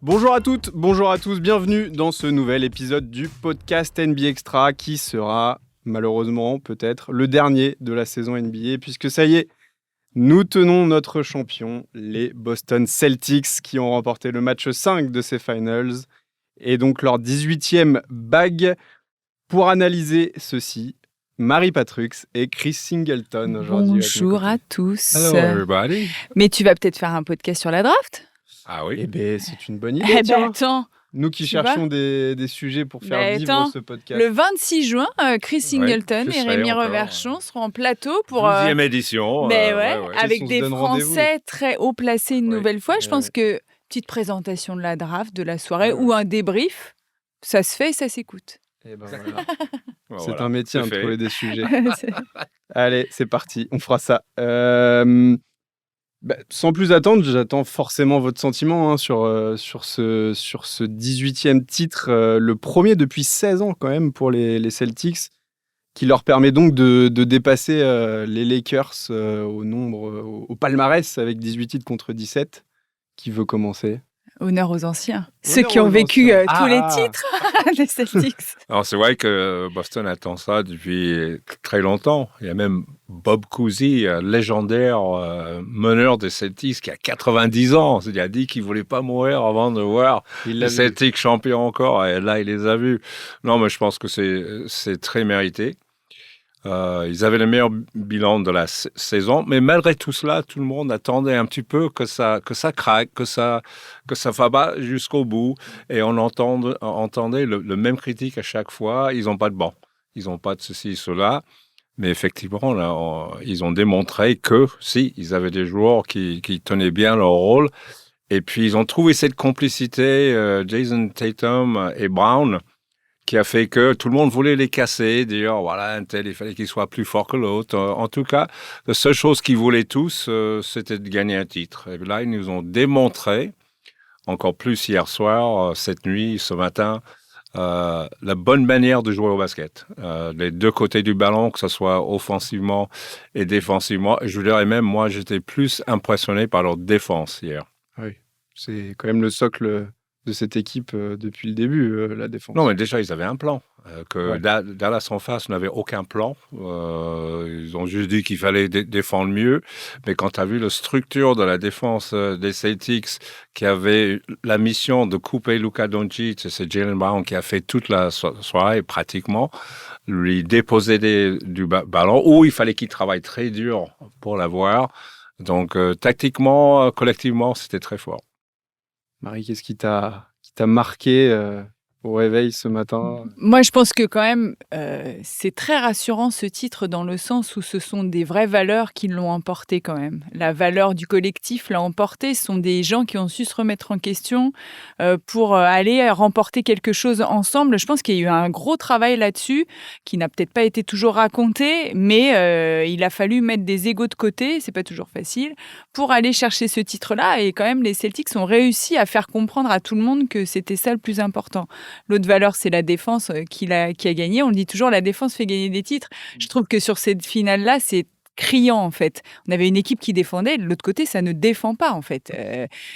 Bonjour à toutes, bonjour à tous, bienvenue dans ce nouvel épisode du podcast NBA Extra qui sera malheureusement peut-être le dernier de la saison NBA puisque ça y est, nous tenons notre champion, les Boston Celtics qui ont remporté le match 5 de ces finals et donc leur 18e bague. Pour analyser ceci, Marie Patrux et Chris Singleton aujourd'hui. Bonjour à tous. Hello everybody. Mais tu vas peut-être faire un podcast sur la draft ? Ah oui. Eh bien, c'est une bonne idée, tiens. Attends, Nous qui tu cherchons des sujets pour faire vivre attends, ce podcast. le 26 juin, Chris Singleton je et serai Rémi encore. Reverchon seront en plateau pour... 12e édition. avec On se des donne rendez-vous. Français très haut placés une Oui. nouvelle fois. Je Ouais, pense que petite présentation de la draft, de la soirée Ouais. ou un débrief, ça se fait et ça s'écoute. Eh ben voilà. Bon, C'est voilà, un métier c'est de fait. trouver des sujets. C'est- Allez, c'est parti, on fera ça. Sans plus attendre, j'attends forcément votre sentiment sur ce 18e titre, le premier depuis 16 ans quand même pour les Celtics, qui leur permet donc de dépasser les Lakers au palmarès avec 18 titres contre 17. Qui veut commencer ? Honneur aux anciens. Honneur Ceux qui ont aux vécu anciens. tous les titres des Celtics. Alors c'est vrai que Boston attend ça depuis très longtemps. Il y a même Bob Cousy, légendaire meneur des Celtics, qui a 90 ans. Il a dit qu'il voulait pas mourir avant de voir Il les l'a vu. Celtics champions encore. Et là, il les a vus. Non, mais je pense que c'est très mérité. Ils avaient le meilleur bilan de la saison, mais malgré tout cela, tout le monde attendait un petit peu que ça craque, que ça va pas jusqu'au bout. Et on entendait le même critique à chaque fois. Ils n'ont pas de banc, ils n'ont pas de ceci, cela. Mais effectivement, là, ils ont démontré que si, ils avaient des joueurs qui tenaient bien leur rôle. Et puis ils ont trouvé cette complicité, Jason Tatum et Brown, qui a fait que tout le monde voulait les casser, dire voilà, un tel, il fallait qu'il soit plus fort que l'autre. En tout cas, la seule chose qu'ils voulaient tous, c'était de gagner un titre. Et là, ils nous ont démontré, encore plus hier soir, cette nuit, ce matin, la bonne manière de jouer au basket. Les deux côtés du ballon, que ce soit offensivement et défensivement. Et je dirais même, moi, j'étais plus impressionné par leur défense hier. Oui, c'est quand même le socle de cette équipe depuis le début, la défense. Non, mais déjà, ils avaient un plan. Ouais. Dallas en face n'avait aucun plan. Ils ont juste dit qu'il fallait défendre mieux. Mais quand tu as vu la structure de la défense des Celtics, qui avait la mission de couper Luka Doncic, c'est Jaylen Brown qui a fait toute la soirée pratiquement, lui déposer du ballon, où il fallait qu'il travaille très dur pour l'avoir. Donc, tactiquement, collectivement, c'était très fort. Marie, qu'est-ce qui t'a marqué au réveil ce matin ? Moi, je pense que quand même, c'est très rassurant ce titre dans le sens où ce sont des vraies valeurs qui l'ont emporté quand même. La valeur du collectif l'a emporté. Ce sont des gens qui ont su se remettre en question pour aller remporter quelque chose ensemble. Je pense qu'il y a eu un gros travail là-dessus qui n'a peut-être pas été toujours raconté, mais il a fallu mettre des égos de côté, c'est pas toujours facile, pour aller chercher ce titre-là. Et quand même, les Celtics ont réussi à faire comprendre à tout le monde que c'était ça le plus important. L'autre valeur, c'est la défense qui a gagné. On le dit toujours, la défense fait gagner des titres. Je trouve que sur cette finale-là, c'est criant, en fait. On avait une équipe qui défendait, de l'autre côté, ça ne défend pas, en fait.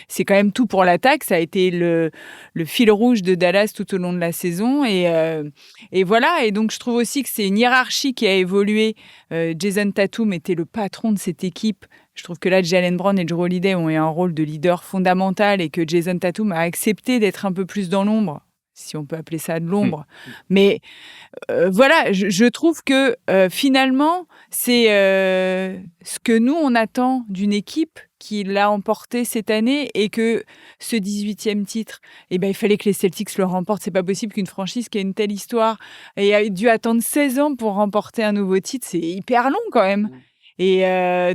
C'est quand même tout pour l'attaque. Ça a été le fil rouge de Dallas tout au long de la saison. Et voilà. Et donc, je trouve aussi que c'est une hiérarchie qui a évolué. Jason Tatum était le patron de cette équipe. Je trouve que là, Jaylen Brown et Jrue Holiday ont eu un rôle de leader fondamental et que Jason Tatum a accepté d'être un peu plus dans l'ombre, si on peut appeler ça de l'ombre. Mais voilà, je trouve que finalement, c'est ce que nous, on attend d'une équipe qui l'a emporté cette année et que ce 18e titre, il fallait que les Celtics le remportent. C'est pas possible qu'une franchise qui a une telle histoire ait dû attendre 16 ans pour remporter un nouveau titre. C'est hyper long quand même. Et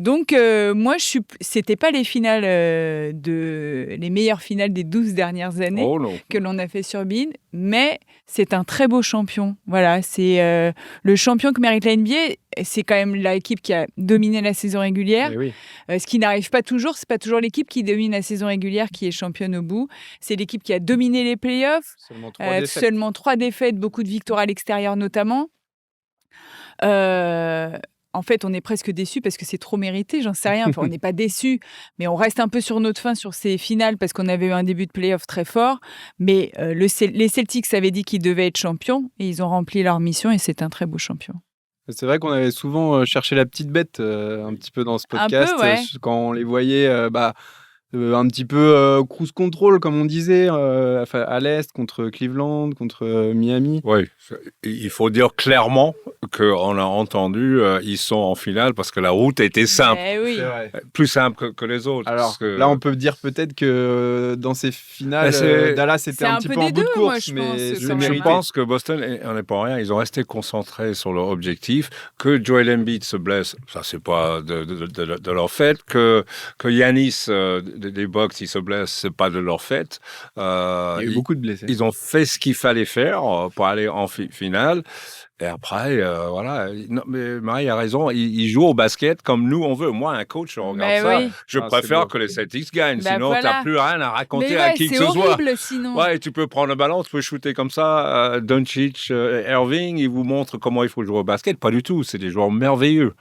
donc, moi, c'était pas les finales les meilleures finales des 12 dernières années que l'on a fait sur Bein, mais c'est un très beau champion. Voilà, c'est le champion que mérite la NBA. C'est quand même l'équipe qui a dominé la saison régulière. Oui. Ce qui n'arrive pas toujours. C'est pas toujours l'équipe qui domine la saison régulière qui est championne au bout. C'est l'équipe qui a dominé les playoffs. Seulement 3 défaites, beaucoup de victoires à l'extérieur notamment. en fait, on est presque déçus parce que c'est trop mérité, j'en sais rien. Enfin, on n'est pas déçus, mais on reste un peu sur notre faim sur ces finales parce qu'on avait eu un début de play-off très fort. Mais les Celtics avaient dit qu'ils devaient être champions et ils ont rempli leur mission et c'est un très beau champion. C'est vrai qu'on avait souvent cherché la petite bête un petit peu dans ce podcast. Un peu, ouais. Quand on les voyait un petit peu cruise control, comme on disait, à l'Est, contre Cleveland, contre Miami. Oui, il faut dire clairement qu'on a entendu, ils sont en finale parce que la route a été simple. Oui. Plus simple que les autres. Alors là, on peut dire peut-être que dans ces finales, Dallas était un petit peu en bout de course. Je pense que Boston, on n'est pas rien, ils ont resté concentrés sur leur objectif. Que Joel Embiid se blesse, ça, c'est pas de leur fait. Que Giannis des Bucks, ils se blessent, c'est pas de leur fait. Il y a eu beaucoup de blessés. Ils ont fait ce qu'il fallait faire pour aller en finale. Et après, voilà. Non, mais Marie a raison. Ils jouent au basket comme nous, on veut. Moi, un coach, je regarde ça. Oui. Je préfère que les Celtics gagnent. Sinon, tu n'as plus rien à raconter à qui que ce soit. C'est horrible, sinon. Ouais, tu peux prendre le ballon, tu peux shooter comme ça. Doncic, Irving, ils vous montrent comment il faut jouer au basket. Pas du tout. C'est des joueurs merveilleux.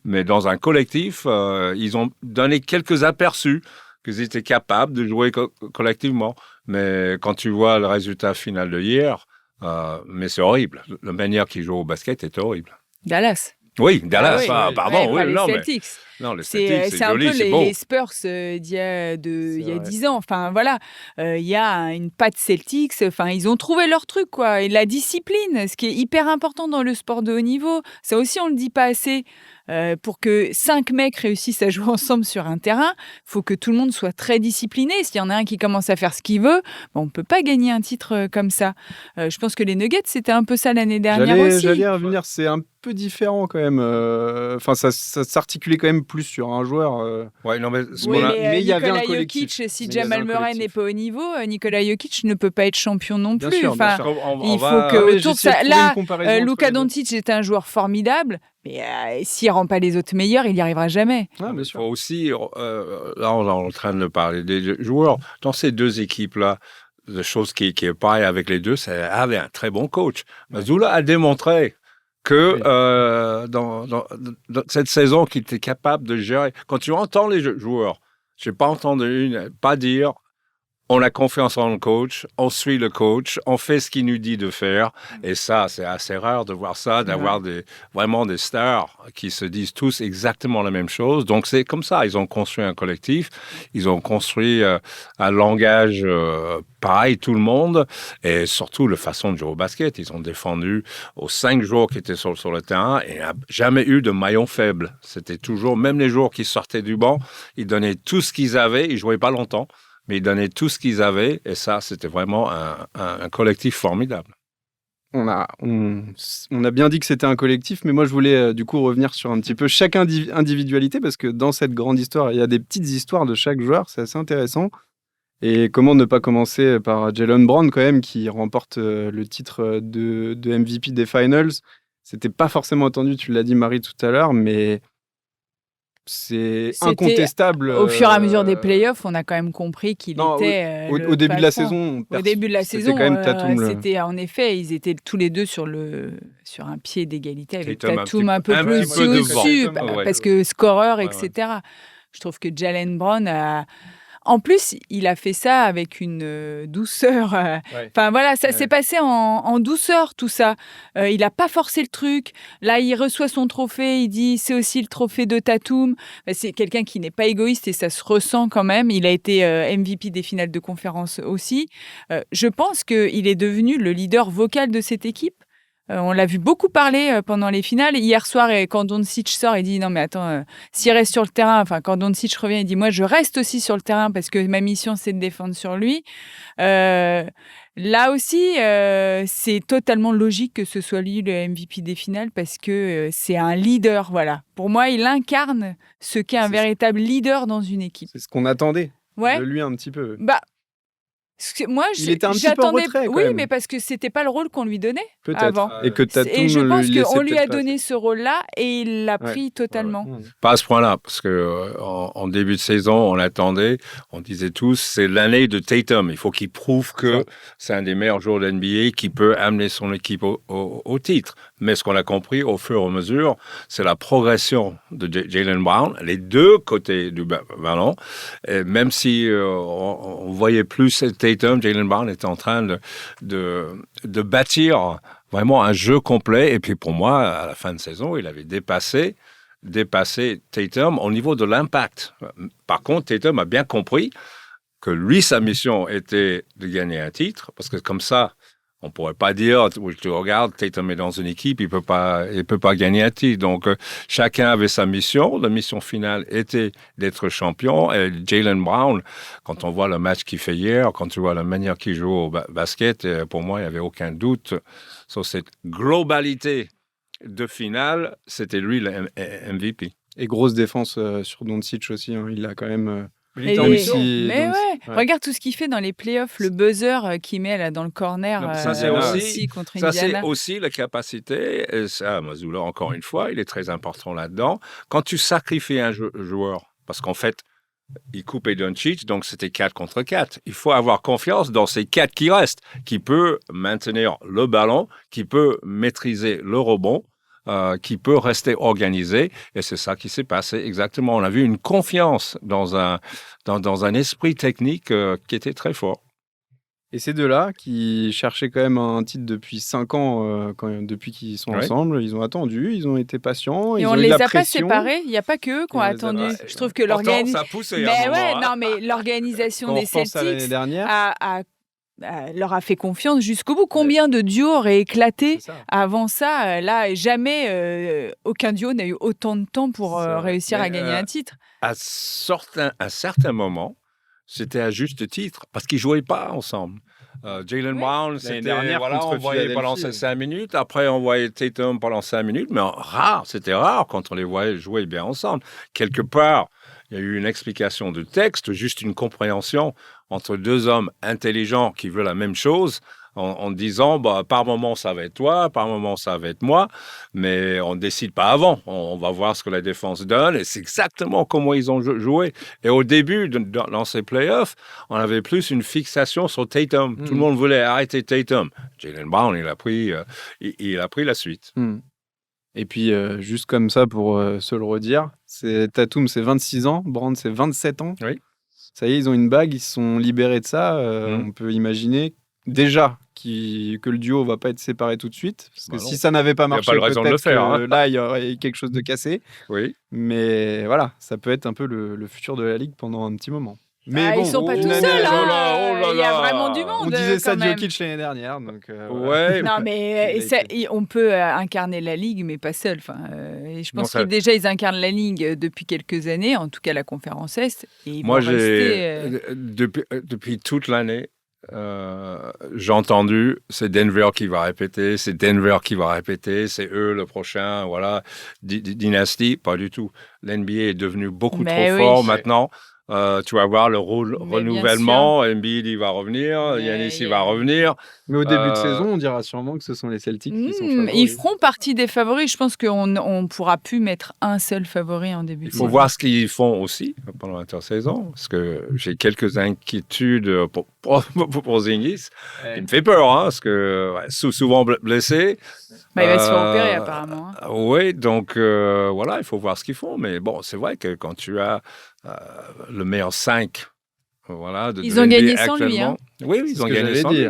Mais dans un collectif, ils ont donné quelques aperçus qu'ils étaient capables de jouer collectivement. Mais quand tu vois le résultat final de hier, mais c'est horrible. La manière qu'ils jouent au basket est horrible. Dallas. Oui, Dallas. Pardon. Les Celtics. Non, les Celtics, c'est joli, un peu les Spurs d'il y a 10 ans. Enfin, voilà. Il y a une patte Celtics. Enfin, ils ont trouvé leur truc, quoi. Et la discipline, ce qui est hyper important dans le sport de haut niveau. Ça aussi, on le dit pas assez. Pour que 5 mecs réussissent à jouer ensemble sur un terrain, il faut que tout le monde soit très discipliné. S'il y en a un qui commence à faire ce qu'il veut, on ne peut pas gagner un titre comme ça. Je pense que les Nuggets, c'était un peu ça l'année dernière aussi. J'allais revenir, c'est un peu différent quand même. Enfin, ça s'articulait quand même plus sur un joueur. Ouais, non, mais il y avait un collectif. Jokic, si Jamal Murray n'est pas au niveau, Nicolas Jokic ne peut pas être champion non plus. Bien sûr. Il faut que autour de ça. Là, Luka Doncic est un joueur formidable. Mais s'il ne rend pas les autres meilleurs, il n'y arrivera jamais. Il faut aussi, là on est en train de parler des joueurs, dans ces deux équipes-là, la chose qui est pareille avec les deux, c'est avait un très bon coach. Mazzulla a démontré que dans cette saison, qu'il était capable de gérer. Quand tu entends les joueurs, je n'ai pas entendu pas dire on a confiance en le coach, on suit le coach, on fait ce qu'il nous dit de faire. Et ça, c'est assez rare de voir ça, d'avoir vraiment des stars qui se disent tous exactement la même chose. Donc, c'est comme ça. Ils ont construit un collectif. Ils ont construit un langage pareil, tout le monde. Et surtout, la façon de jouer au basket. Ils ont défendu aux 5 jours qui étaient sur le terrain et il n'y a jamais eu de maillon faible. C'était toujours, même les joueurs qui sortaient du banc, ils donnaient tout ce qu'ils avaient. Ils ne jouaient pas longtemps. Mais ils donnaient tout ce qu'ils avaient, et ça, c'était vraiment un collectif formidable. On a bien dit que c'était un collectif, mais moi, je voulais du coup revenir sur un petit peu chaque individualité, parce que dans cette grande histoire, il y a des petites histoires de chaque joueur, c'est assez intéressant. Et comment ne pas commencer par Jaylen Brown, quand même, qui remporte le titre de MVP des Finals. C'était pas forcément attendu, tu l'as dit, Marie, tout à l'heure, mais... C'était incontestable. Au fur et à mesure des playoffs, on a quand même compris qu'il était. Au début de la saison. Au début de la saison, quand même Tatum. C'était en effet, ils étaient tous les deux sur un pied d'égalité avec Tatum un peu plus au-dessus, parce que scoreur, etc. Je trouve que Jaylen Brown a. En plus, il a fait ça avec une douceur. Enfin voilà, ça s'est passé en douceur tout ça. Il n'a pas forcé le truc. Là, il reçoit son trophée. Il dit c'est aussi le trophée de Tatum. C'est quelqu'un qui n'est pas égoïste et ça se ressent quand même. Il a été MVP des finales de conférence aussi. Je pense qu'il est devenu le leader vocal de cette équipe. On l'a vu beaucoup parler pendant les finales. Hier soir, quand Doncic sort, il dit « Non, mais attends, s'il reste sur le terrain... » Enfin, quand Doncic revient, il dit « Moi, je reste aussi sur le terrain parce que ma mission, c'est de défendre sur lui. » Là aussi, c'est totalement logique que ce soit lui le MVP des finales parce que c'est un leader, voilà. Pour moi, il incarne ce qu'est un véritable leader dans une équipe. C'est ce qu'on attendait de lui un petit peu. Moi, il était un petit peu en retrait, oui, mais parce que c'était pas le rôle qu'on lui donnait avant. Et que Tatum et je pense qu'on lui a donné ce rôle-là et il l'a pris totalement. Pas à ce point-là, parce que en début de saison, on attendait, on disait tous, c'est l'année de Tatum. Il faut qu'il prouve que c'est un des meilleurs joueurs de l'NBA qui peut amener son équipe au titre. Mais ce qu'on a compris au fur et à mesure, c'est la progression de Jaylen Brown, les deux côtés du ballon. Et même si on voyait plus Tatum, Jaylen Brown était en train de bâtir vraiment un jeu complet. Et puis pour moi, à la fin de saison, il avait dépassé Tatum au niveau de l'impact. Par contre, Tatum a bien compris que lui, sa mission était de gagner un titre, parce que comme ça, on ne pourrait pas dire, tu regardes, Tatum est dans une équipe, il peut pas gagner un titre. Donc, chacun avait sa mission. La mission finale était d'être champion. Et Jaylen Brown, quand on voit le match qu'il fait hier, quand tu vois la manière qu'il joue au basket, pour moi, il n'y avait aucun doute sur cette globalité de finale. C'était lui le MVP. Et grosse défense sur Doncic aussi. Hein. Il a quand même... Mais regarde tout ce qu'il fait dans les playoffs, le buzzer qu'il met là dans le corner contre Indiana. Ça, c'est aussi la capacité, et ça, Mazzulla, encore une fois, il est très important là-dedans. Quand tu sacrifies un joueur, parce qu'en fait, il coupe Doncic, donc c'était 4 contre 4. Il faut avoir confiance dans ces 4 qui restent, qui peut maintenir le ballon, qui peut maîtriser le rebond, qui peut rester organisé. Et c'est ça qui s'est passé exactement. On a vu une confiance dans un esprit technique qui était très fort. Et ces deux-là, qui cherchaient quand même un titre depuis 5 ans, depuis qu'ils sont ensemble, ils ont attendu, ils ont été patients. Et on ne les a pas séparés. Il n'y a pas qu'eux qui ont attendu. Je trouve que l'organisation des Celtics leur a fait confiance jusqu'au bout. Combien de duos auraient éclaté avant ça? Là, jamais aucun duo n'a eu autant de temps pour réussir à gagner un titre. À un certain moment, c'était à juste titre, parce qu'ils ne jouaient pas ensemble. Jaylen Brown, on voyait pendant 5 minutes. Après, on voyait Tatum pendant 5 minutes. Mais c'était rare quand on les voyait jouer bien ensemble. Quelque part, il y a eu une explication de texte, juste une compréhension entre deux hommes intelligents qui veulent la même chose, en disant, par moment, ça va être toi, par moment, ça va être moi, mais on ne décide pas avant. On va voir ce que la défense donne, et c'est exactement comment ils ont joué. Et au début, dans ces playoffs, on avait plus une fixation sur Tatum. Tout le monde voulait arrêter Tatum. Jaylen Brown, il a pris la suite. Et puis, juste comme ça, pour se le redire, Tatum, c'est 26 ans, Brown, c'est 27 ans. Oui. Ça y est, ils ont une bague, ils se sont libérés de ça. On peut imaginer déjà que le duo ne va pas être séparé tout de suite. Parce que si ça n'avait pas marché, peut-être que là, il y aurait quelque chose de cassé. Oui. Mais voilà, ça peut être un peu le futur de la Ligue pendant un petit moment. Mais ils ne sont pas tout seuls. Il y a vraiment du monde. On disait ça de Jokic l'année dernière. Donc, Non, mais on peut incarner la Ligue, mais pas seul. Je pense que déjà, ils incarnent la Ligue depuis quelques années, en tout cas la conférence Est. Et moi, depuis toute l'année, j'ai entendu, c'est Denver qui va répéter, c'est eux le prochain, voilà, dynastie. Pas du tout. L'NBA est devenu beaucoup trop fort maintenant. Tu vas voir le renouvellement. Embiid, il va revenir. Giannis, il va revenir. Mais au début de saison, on dira sûrement que ce sont les Celtics qui sont favoris. Ils feront partie des favoris. Je pense qu'on ne pourra plus mettre un seul favori en début de saison. Il faut voir ce qu'ils font aussi pendant l'intersaison. Parce que j'ai quelques inquiétudes pour Zingis. Il me fait peur, parce que souvent blessé. Il va se faire opérer apparemment. Oui, donc voilà, il faut voir ce qu'ils font. Mais bon, c'est vrai que quand tu as le meilleur 5, voilà, ils ont gagné sans lui. Oui, ils ont gagné sans lui.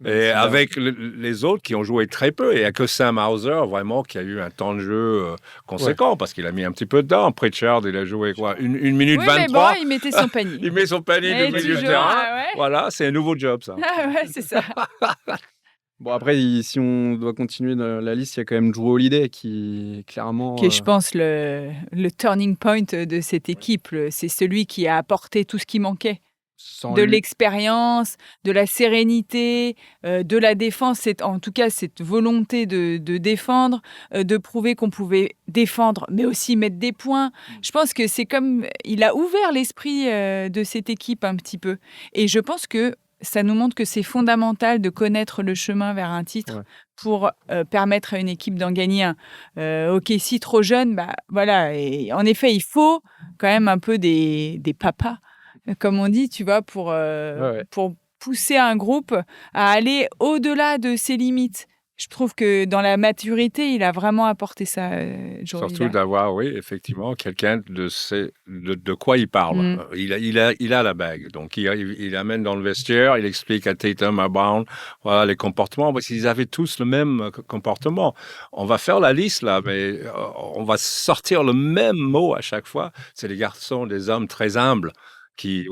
Et avec les autres qui ont joué très peu. Et il n'y a que Sam Hauser, vraiment, qui a eu un temps de jeu conséquent, parce qu'il a mis un petit peu dedans. Pritchard, il a joué une minute 23. Mais bon, il mettait son panier. Il met son panier du milieu de terrain. Voilà, c'est un nouveau job, ça. C'est ça. Bon, après, si on doit continuer dans la liste, il y a quand même Drew Holiday qui, clairement... Qui est, je pense, le turning point de cette équipe. C'est celui qui a apporté tout ce qui manquait. L'expérience, de la sérénité, de la défense, en tout cas cette volonté de défendre, de prouver qu'on pouvait défendre, mais aussi mettre des points. Je pense que c'est comme... Il a ouvert l'esprit de cette équipe un petit peu. Et je pense que ça nous montre que c'est fondamental de connaître le chemin vers un titre pour permettre à une équipe d'en gagner un. Ok, si trop jeune, voilà. Et en effet, il faut quand même un peu des papas, comme on dit, tu vois, pour pousser un groupe à aller au-delà de ses limites. Je trouve que dans la maturité, il a vraiment apporté ça, Joe Surtout Holiday. d'avoir, oui, effectivement, quelqu'un de quoi il parle. Mm. Il a la bague. Donc, il amène dans le vestiaire, il explique à Tatum, à Brown, voilà, les comportements, parce qu'ils avaient tous le même comportement. On va faire la liste, là, mais on va sortir le même mot à chaque fois. C'est des garçons, des hommes très humbles qui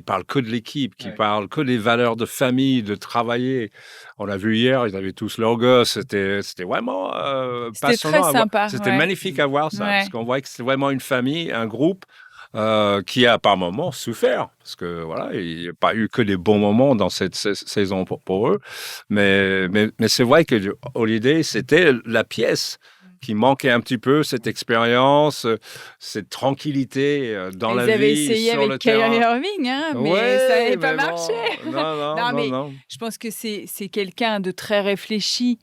parlent que de l'équipe, qui parlent que des valeurs de famille, de travailler. On l'a vu hier, ils avaient tous leurs gosses. C'était vraiment C'était passionnant très à voir. sympa. C'était Ouais. magnifique à voir ça, Ouais. parce qu'on voit que c'est vraiment une famille, un groupe qui a par moments souffert, parce que voilà, il n'y a pas eu que des bons moments dans cette saison pour eux. Mais c'est vrai que Holiday, c'était la pièce qui manquait un petit peu, cette expérience, cette tranquillité dans Ils la avaient vie, essayé sur avec le terrain. Kyrie Irving, hein, mais Ouais, ça n'avait pas mais bon, marché. Non, mais non. je pense que c'est quelqu'un de très réfléchi,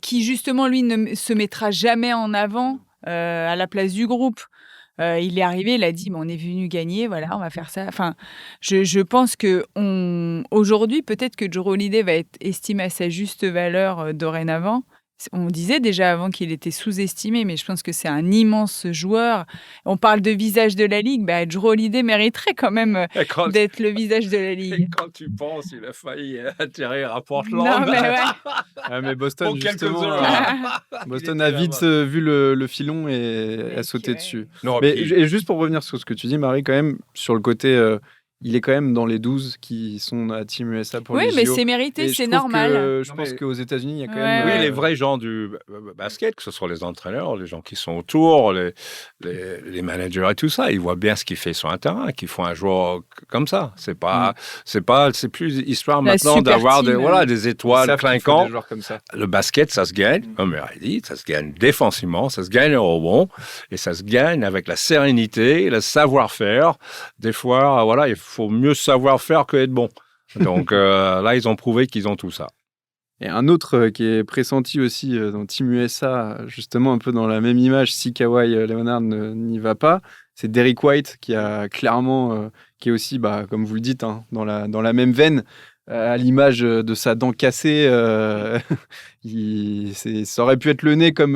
qui justement, lui, ne se mettra jamais en avant à la place du groupe. Il est arrivé, il a dit, on est venu gagner, voilà, on va faire ça. Enfin, je pense que aujourd'hui, peut-être que Joe Holiday va être estimé à sa juste valeur dorénavant. On disait déjà avant qu'il était sous-estimé, mais je pense que c'est un immense joueur. On parle de visage de la Ligue, Joe Holiday mériterait quand même d'être le visage de la Ligue. Quand tu penses, il a failli atterrir à Portland. Non, mais ouais. Mais Boston, Pour quelques justement, heures. Boston Il a était vite là-bas. vu le filon et a sauté ouais. dessus. Non, Mais puis- et juste pour revenir sur ce que tu dis, Marie, quand même, sur le côté, il est quand même dans les 12 qui sont à Team USA pour Oui, les mais JO. c'est Et mérité, je c'est trouve normal. que- je Non, pense mais- qu'aux États-Unis, il y a quand Ouais, même. Oui, ouais. les vrais gens du basket, que ce soit les entraîneurs, les gens qui sont autour, les managers et tout ça, ils voient bien ce qu'il fait sur un terrain, qu'ils font un joueur comme ça. C'est plus histoire La maintenant super d'avoir team, des Ils étoiles savent qu'il faut clinquantes. des joueurs comme ça. Le basket, ça se gagne, comme il a dit, ça se gagne défensivement, ça se gagne au rebond, et ça se gagne avec la sérénité, le savoir-faire. Des fois, voilà, il faut mieux savoir faire que être bon. Donc là, ils ont prouvé qu'ils ont tout ça. Et un autre qui est pressenti aussi dans Team USA, justement un peu dans la même image, si Kawhi Leonard n'y va pas, c'est Derrick White qui a clairement, qui est aussi, comme vous le dites, hein, dans la même veine, à l'image de sa dent cassée. Ça aurait pu être le nez comme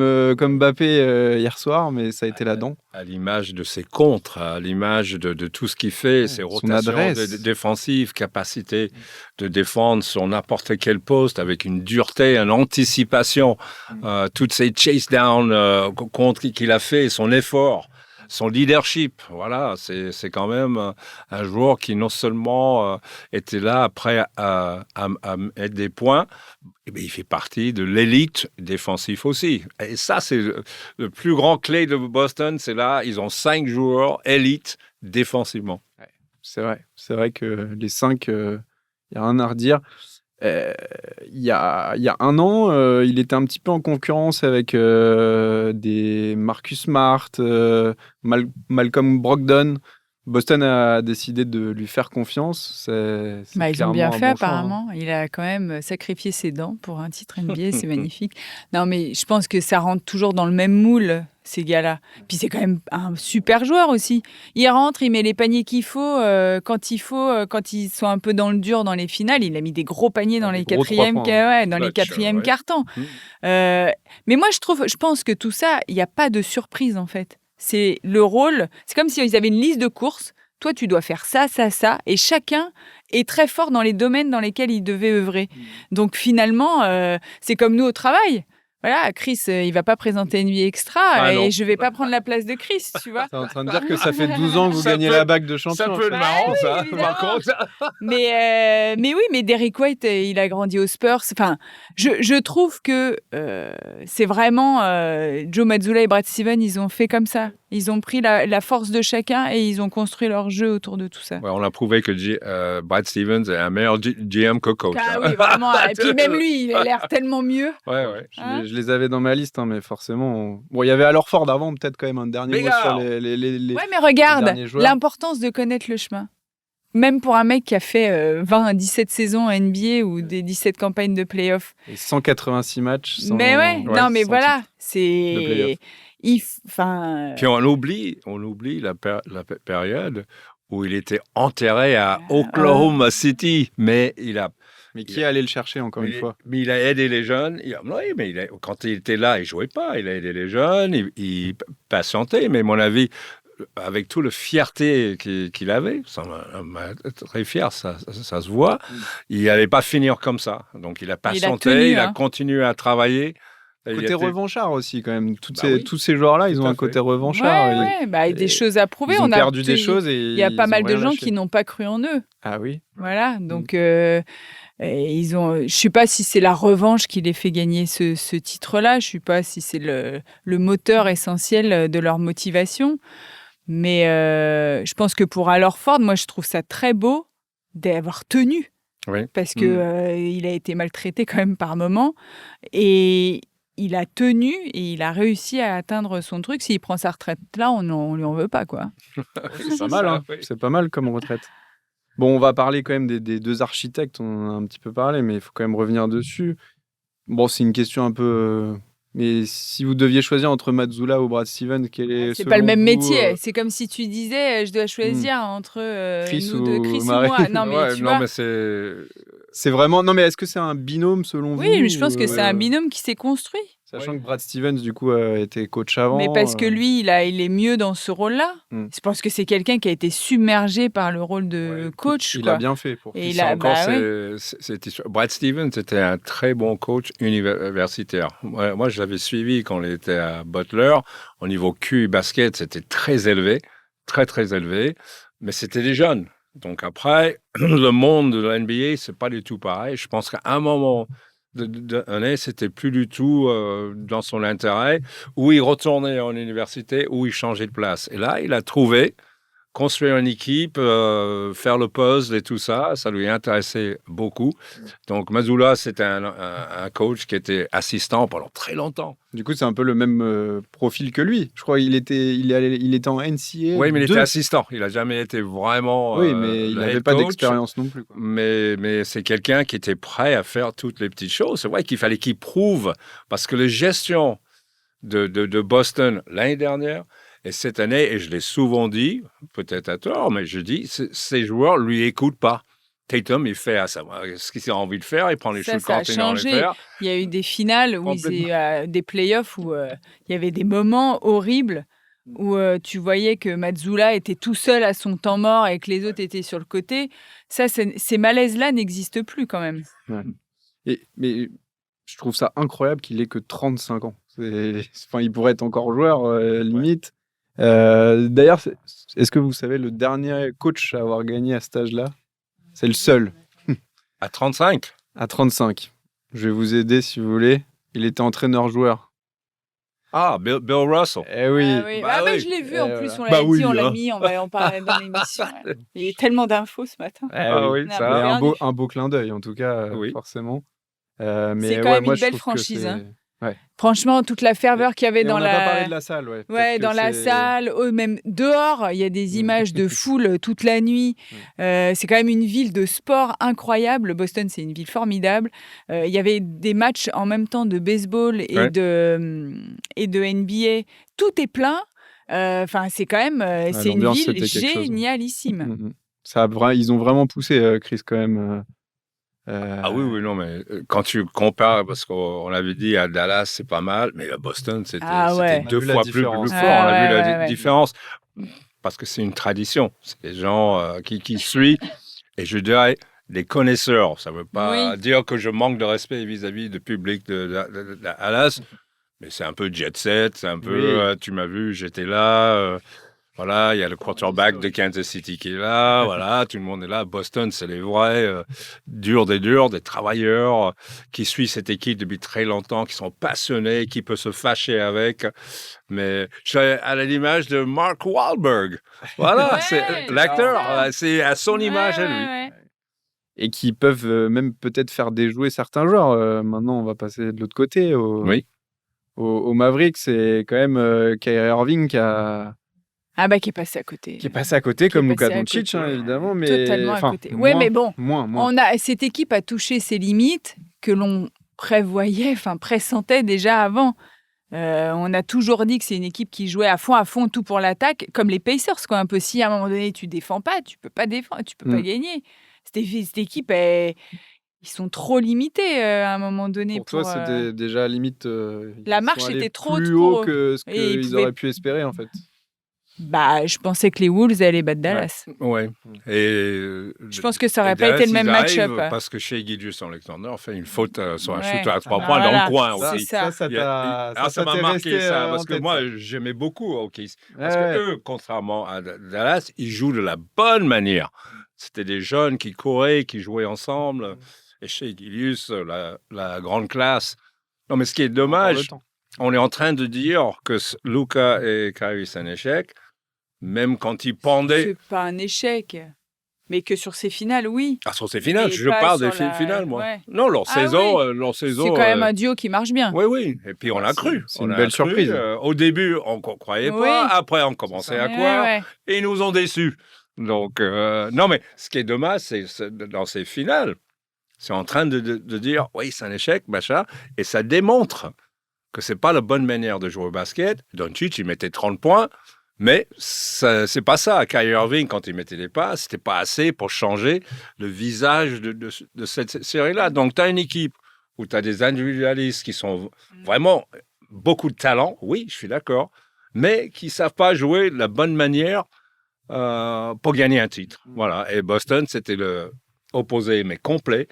Mbappé hier soir, mais ça a été la dent. À l'image de ses contres, à l'image de tout ce qu'il fait, ses son rotations adresse. défensives, capacité de défendre sur n'importe quel poste avec une dureté, une anticipation, toutes ces chase down contre qu'il a fait, son effort, son leadership. Voilà, c'est quand même un joueur qui non seulement était là prêt à mettre des points, mais il fait partie de l'élite défensive aussi. Et ça, c'est le plus grand clé de Boston. C'est là, ils ont 5 joueurs élites défensivement. C'est vrai que les 5, il n'y a rien à redire. Il y a un an, il était un petit peu en concurrence avec des Marcus Smart, Malcolm Brogdon. Boston a décidé de lui faire confiance. C'est Ils ont bien clairement fait un bon choix, hein. apparemment. Il a quand même sacrifié ses dents pour un titre NBA, c'est magnifique. Non, mais je pense que ça rentre toujours dans le même moule, ces gars-là. Puis c'est quand même un super joueur aussi. Il rentre, il met les paniers qu'il faut, quand ils sont un peu dans le dur dans les finales. Il a mis des gros paniers dans Des les gros quatrièmes, 3 points. dans les Clutch, quatrièmes ouais. cartons. Mais moi, je pense que tout ça, il n'y a pas de surprise en fait. C'est le rôle. C'est comme s'ils avaient une liste de courses. Toi, tu dois faire ça, ça, ça. Et chacun est très fort dans les domaines dans lesquels il devait œuvrer. Donc finalement, c'est comme nous au travail. Voilà, Chris, il va pas présenter NBA Extra et non. je vais pas prendre la place de Chris, tu vois. T'es en train de dire que ça fait 12 ans que vous Ça gagnez peut- la bague de champion. Ça peut être Bah marrant, oui, ça. évidemment. Par contre, Mais oui, mais Derrick White, il a grandi aux Spurs. Enfin, je trouve que c'est vraiment Joe Mazzulla et Brad Stevens, ils ont fait comme ça. Ils ont pris la force de chacun et ils ont construit leur jeu autour de tout ça. ouais, on a prouvé que Brad Stevens est un meilleur GM que coach. Ah hein. oui, vraiment. Et puis même lui, il a l'air tellement mieux. Ouais. Je les avais dans ma liste, hein, mais forcément. Bon, il y avait alors Ford avant, peut-être quand même un dernier mot sur Bigard. les Ouais, mais regarde, derniers joueurs. l'importance de connaître le chemin. Même pour un mec qui a fait 20 à 17 saisons en NBA ou des 17 campagnes de playoffs. Et 186 matchs. Mais ouais, non, mais sans voilà, titre de c'est. playoff. Enfin. Puis on oublie la période où il était enterré à Oklahoma City, mais il a Mais qui est allé le chercher encore une fois? Mais il a aidé les jeunes. Oui, mais quand il était là, il jouait pas. Il a aidé les jeunes, il patientait. Mais à mon avis, avec toute la fierté qu'il avait, ça m'a très fier, ça se voit. Il n'allait pas finir comme ça. Donc il a patienté, il a continué à travailler. Côté revanchard aussi, quand même. Oui, tous ces joueurs-là, ils ont un côté revanchard. Des choses à prouver. Ils ont perdu des choses et il y a pas mal de gens qui n'ont pas cru en eux. Ah oui. Voilà, donc je sais pas si c'est la revanche qui les fait gagner ce titre-là. Je sais pas si c'est le moteur essentiel de leur motivation. Mais je pense que pour Al Horford, moi, je trouve ça très beau d'avoir tenu. Oui. Parce que il a été maltraité quand même par moments. Et il a tenu et il a réussi à atteindre son truc. S'il prend sa retraite là, on lui en veut pas, quoi. C'est pas mal, hein. C'est pas mal comme retraite. Bon, on va parler quand même des deux architectes. On en a un petit peu parlé, mais il faut quand même revenir dessus. Bon, c'est une question un peu... Mais si vous deviez choisir entre Mazzulla ou Brad Stevens, quel est C'est pas le même métier. C'est comme si tu disais, je dois choisir entre Chris ou Marie. moi. Non, mais tu vois. Mais c'est vraiment... Non, mais est-ce que c'est un binôme selon vous? Oui, mais je pense que c'est un binôme qui s'est construit. Sachant que Brad Stevens, du coup, était coach avant. Mais parce que lui, il est mieux dans ce rôle-là. Je pense que c'est quelqu'un qui a été submergé par le rôle de coach. Il a bien fait. Brad Stevens était un très bon coach universitaire. Moi, je l'avais suivi quand il était à Butler. Au niveau QI basket, c'était très élevé. Très, très élevé. Mais c'était des jeunes. Donc après, le monde de la NBA, c'est pas du tout pareil. Je pense qu'à un moment... c'était plus du tout dans son intérêt, où il retournait en université, où il changeait de place. Et là, il a trouvé construire une équipe, faire le puzzle et tout ça, ça lui intéressait beaucoup. Donc Mazzulla, c'était un coach qui était assistant pendant très longtemps. Du coup, c'est un peu le même profil que lui. Je crois qu'il était en NCAA. Oui, mais il était assistant. Il n'a jamais été vraiment oui, mais il n'avait pas d'expérience non plus, quoi. Mais c'est quelqu'un qui était prêt à faire toutes les petites choses. C'est vrai qu'il fallait qu'il prouve, parce que la gestion de Boston l'année dernière, et cette année, et je l'ai souvent dit, peut-être à tort, mais je dis, ces joueurs ne lui écoutent pas. Tatum, il fait à savoir ce qu'il a envie de faire, il prend les shoots quand il a envie de faire. Il y a eu des finales, des playoffs où il y avait des moments horribles où tu voyais que Mazzulla était tout seul à son temps mort et que les autres étaient sur le côté. Ça, ces malaises-là n'existent plus quand même. Ouais. Mais je trouve ça incroyable qu'il ait que 35 ans. Il pourrait être encore joueur, limite. D'ailleurs, est-ce que vous savez le dernier coach à avoir gagné à cet âge-là? C'est le seul. À 35? À 35. Je vais vous aider si vous voulez. Il était entraîneur-joueur. Ah, Bill Russell. Eh oui. Je l'ai vu en plus, on l'a dit, on l'a mis, on va en parler dans l'émission. Il y a eu tellement d'infos ce matin. Un beau clin d'œil, en tout cas, forcément. Mais c'est quand même une belle franchise. Ouais. Franchement, toute la ferveur qu'il y avait dans la... On n'a pas parlé de la salle, ouais. Ouais, dans la salle, même dehors, il y a des images de foule toute la nuit. C'est quand même une ville de sport incroyable. Boston, c'est une ville formidable. Il y avait des matchs en même temps de baseball et de NBA. Tout est plein. C'est quand même... c'est une ville génialissime. Ils ont vraiment poussé, Chris, quand même... Ah oui, non, mais quand tu compares, parce qu'on avait dit à Dallas, c'est pas mal, mais à Boston, c'était 2 fois plus fort. On a vu la différence, parce que c'est une tradition. C'est des gens qui suivent, et je dirais, des connaisseurs. Ça ne veut pas dire que je manque de respect vis-à-vis du public de Dallas, mais c'est un peu jet set, c'est un peu, tu m'as vu, j'étais là... Voilà, il y a le quarterback de Kansas City qui est là. Voilà, tout le monde est là. Boston, c'est les vrais durs, des travailleurs qui suivent cette équipe depuis très longtemps, qui sont passionnés, qui peuvent se fâcher avec. Mais je suis à l'image de Mark Wahlberg. Voilà, c'est l'acteur. C'est à son image à lui. Et qui peuvent même peut-être faire déjouer certains joueurs. Maintenant, on va passer de l'autre côté. Au Mavericks, c'est quand même Kyrie Irving qui est passé à côté. Qui est passé à côté, comme Luka Doncic, évidemment. Mais... Totalement à côté. Oui, mais bon, cette équipe a touché ses limites que l'on pressentait déjà avant. On a toujours dit que c'est une équipe qui jouait à fond, tout pour l'attaque, comme les Pacers, quoi. Un peu, si à un moment donné, tu défends pas, tu peux pas défendre, tu peux pas gagner. Cette équipe, Ils sont trop limités à un moment donné. Pour toi, c'était déjà limite. La ils marche sont allés était trop haute plus pour haut eux. que ce Et ils qu'ils pouvaient- auraient pu espérer, en fait. Bah, je pensais que les Wolves allaient battre Dallas. Ouais. Et Je pense que ça aurait et pas été Dallas, le même ils match-up. arrivent parce que chez Gilgeous-Alexander fait une faute sur un Ouais. shooter à 3 Ah, points dans voilà. le coin C'est aussi. ça. Ça Il y a- alors, ça m'a t'est marqué resté, ça en parce que tête, moi ça. j'aimais beaucoup OKC parce Ouais. que eux, contrairement à Dallas, ils jouent de la bonne manière. C'était des jeunes qui couraient, qui jouaient ensemble. Et chez Gilius, la grande classe. Non, mais ce qui est Encore le dommage, temps. on est en train de dire que Luka et Kyrie c'est un échec, même quand ils pendaient. C'est pas un échec. Mais que sur ces finales, oui. Ah, sur ces finales, Mais je pas parle des sur la- finales, moi. ouais. Non, leur Ah saison, oui. leur C'est saison. quand même un duo qui marche bien. Oui, oui. Et puis on Ouais, a cru. c'est On une a belle cru. surprise. Au début, on ne croyait Oui. pas. Après, on commençait à croire. Ouais. Et ils nous ont déçus. Donc, non, mais ce qui est dommage, c'est dans ces finales, c'est en train de dire, oui, c'est un échec, machin. Et ça démontre que c'est pas la bonne manière de jouer au basket. Doncic, il mettait 30 points. Mais c'est pas ça. Kyrie Irving, quand il mettait les passes, c'était pas assez pour changer le visage de cette série-là. Donc, tu as une équipe où tu as des individualistes qui sont vraiment beaucoup de talent, oui, je suis d'accord, mais qui savent pas jouer de la bonne manière pour gagner un titre. Voilà. Et Boston, c'était le opposé, mais complet.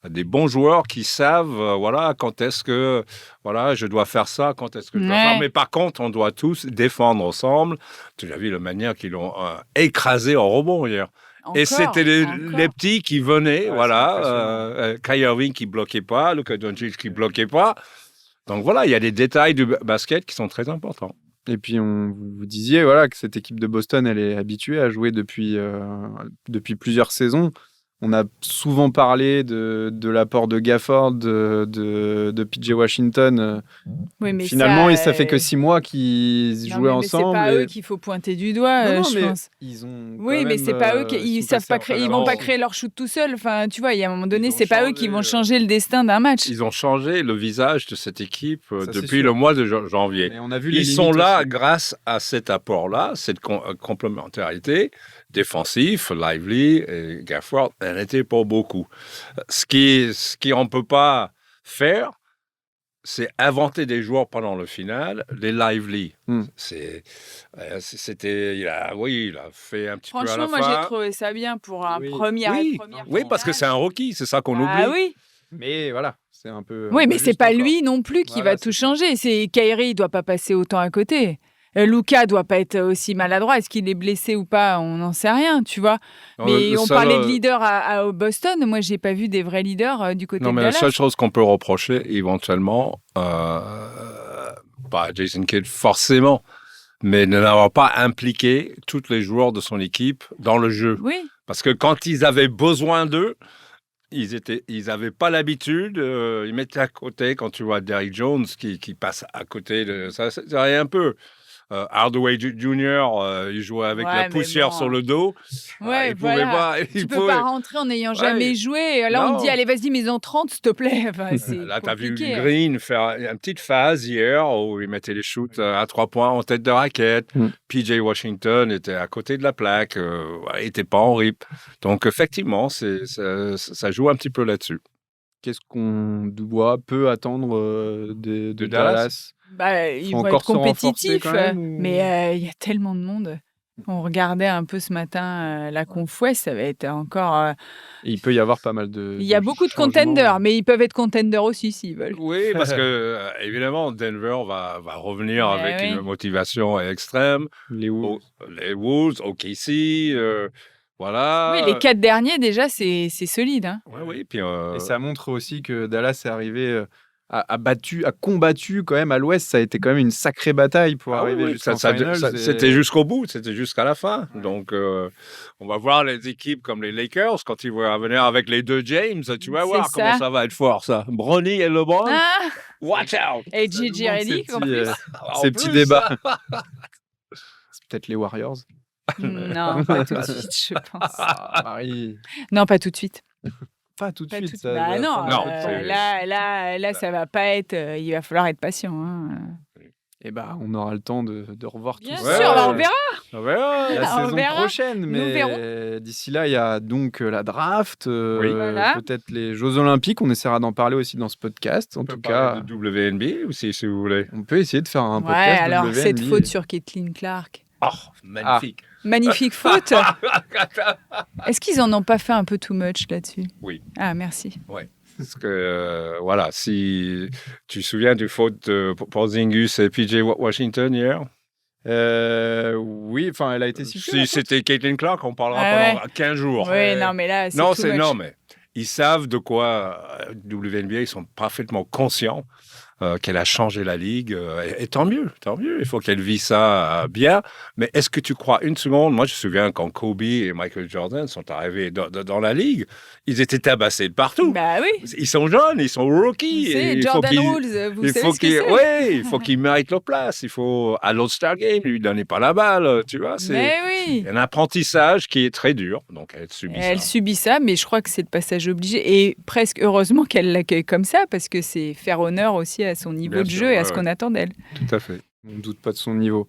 Des bons joueurs qui savent, voilà, quand est-ce que, voilà, je dois faire ça, quand est-ce que je dois faire. Mais par contre, on doit tous défendre ensemble. Tu as vu la manière qu'ils l'ont écrasé en rebond hier. Et c'était les petits qui venaient, Ouais, voilà, Kyrie Irving qui bloquait pas, Luka Doncic qui bloquait pas. Donc voilà, il y a des détails du basket qui sont très importants. Et puis, vous disiez voilà, que cette équipe de Boston, elle est habituée à jouer depuis plusieurs saisons. On a souvent parlé de l'apport de Gafford, de PJ Washington. Oui, mais finalement, ça fait que 6 mois qu'ils jouaient ensemble. C'est pas eux qu'il faut pointer du doigt, je pense. Ils ont oui, mais c'est pas eux qui savent pas créer. Ils vont pas créer leur shoot tout seuls. Enfin, tu vois, il y a un moment donné, c'est pas eux qui vont changer le destin d'un match. Ils ont changé le visage de cette équipe depuis le mois de janvier. Mais on a vu ils sont là aussi. Grâce à cet apport-là, cette complémentarité. Défensif, Lively et Gafford, elle n'était pas beaucoup. Ce qui on ne peut pas faire, c'est inventer des joueurs pendant le final, les Lively. C'était, il a fait un petit peu à la fin. Franchement, moi, j'ai trouvé ça bien pour un premier. Oui, parce que c'est un rookie, c'est ça qu'on oublie. Ah oui. Mais voilà, c'est un peu. Oui, mais c'est pas lui non plus qui va tout changer. C'est Kyrie, il doit pas passer autant à côté. Luka doit pas être aussi maladroit. Est-ce qu'il est blessé ou pas? On n'en sait rien, tu vois. Mais on parlait de leader à Boston. Moi, j'ai pas vu des vrais leaders du côté de Dallas. Non, mais la seule chose qu'on peut reprocher, éventuellement, pas Jason Kidd forcément, mais de n'avoir pas impliqué tous les joueurs de son équipe dans le jeu. Oui. Parce que quand ils avaient besoin d'eux, ils n'avaient pas l'habitude. Ils mettaient à côté, quand tu vois Derrick Jones qui passe à côté de ça, c'est un peu. Hardaway Jr., il jouait avec la poussière sur le dos. Ouais, il pouvait pas. Tu peux pas rentrer en n'ayant jamais joué. Là, on te dit, allez, vas-y, mets-en 30, s'il te plaît. Enfin, là, tu as vu Green faire une petite phase hier où il mettait les shoots à 3 points en tête de raquette. PJ Washington était à côté de la plaque. Il n'était pas en rip. Donc, effectivement, ça joue un petit peu là-dessus. Qu'est-ce qu'on peut attendre de Dallas? Ils vont être compétitifs, mais il y a tellement de monde. On regardait un peu ce matin la Conf Ouest, ça va être encore... Il peut y avoir pas mal de... Il y a beaucoup de contenders, mais ils peuvent être contenders aussi s'ils veulent. Oui, parce que évidemment, Denver va revenir avec une motivation extrême. Les Wolves, OKC... voilà. Oui, les 4 derniers, déjà, c'est solide. Hein. Oui. Puis, Et ça montre aussi que Dallas est arrivé... a combattu quand même à l'Ouest. Ça a été quand même une sacrée bataille pour arriver jusqu'en finals. C'était jusqu'au bout, c'était jusqu'à la fin. Donc, on va voir les équipes comme les Lakers, quand ils vont venir avec les 2 James, tu vas voir comment ça va être fort, ça. Bronny et LeBron, watch out! Et Gigi Redick, en plus. Ces petits débats. C'est peut-être les Warriors. Non, pas tout de suite, je pense. Marie. Non, pas tout de suite. Pas tout de suite. Non, là, ça va pas être. Il va falloir être patient. Hein. Et on aura le temps de revoir tout Bien ça. sûr, on verra. On verra. La On saison verra. prochaine, Nous mais verrons. d'ici là, il y a donc la draft, Voilà. peut-être les Jeux Olympiques. On essaiera d'en parler aussi dans ce podcast. En On peut tout parler cas, de WNBA aussi, si vous voulez. on peut essayer de faire un Ouais, podcast. alors WNBA. cette faute sur Caitlin Clark. Oh, magnifique. Magnifique faute. Est-ce qu'ils en ont pas fait un peu too much là-dessus? Oui. Ah, merci. Parce que, voilà, si tu te souviens du faute de Porzingis et PJ Washington hier. Oui, enfin, elle a été sifflée. Si c'était Caitlin Clark, on parlera Ouais. pendant 15 jours. Oui, non, mais là, c'est Non, too much. mais ils savent de quoi WNBA, ils sont parfaitement conscients qu'elle a changé la ligue. Et tant mieux. Il faut qu'elle vit ça bien. Mais est-ce que tu crois une seconde? Moi, je me souviens quand Kobe et Michael Jordan sont arrivés dans la ligue, ils étaient tabassés de partout. Bah oui. Ils sont jeunes, ils sont rookies. C'est Jordan Rules, vous savez ce que c'est. Oui, il faut qu'ils méritent leur place. Il faut, à l'All-Star Game, lui donner pas la balle. Tu vois, c'est Mais oui. un apprentissage qui est très dur. Donc, elle subit Elle ça. subit ça, mais je crois que c'est le passage obligé. Et presque heureusement qu'elle l'accueille comme ça, parce que c'est faire honneur aussi à son niveau Bien de sûr, jeu et à ouais, ce ouais. qu'on attend d'elle. Tout à fait. On ne doute pas de son niveau.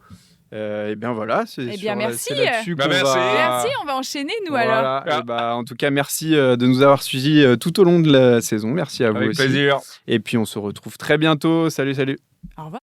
Et bien voilà, c'est Eh bien, sur merci. c'est là-dessus Bah, qu'on merci. va... Merci, on va enchaîner, nous, alors. Voilà. En tout cas, merci de nous avoir suivis tout au long de la saison. Merci à vous Avec aussi. plaisir. Et puis, on se retrouve très bientôt. Salut. Au revoir.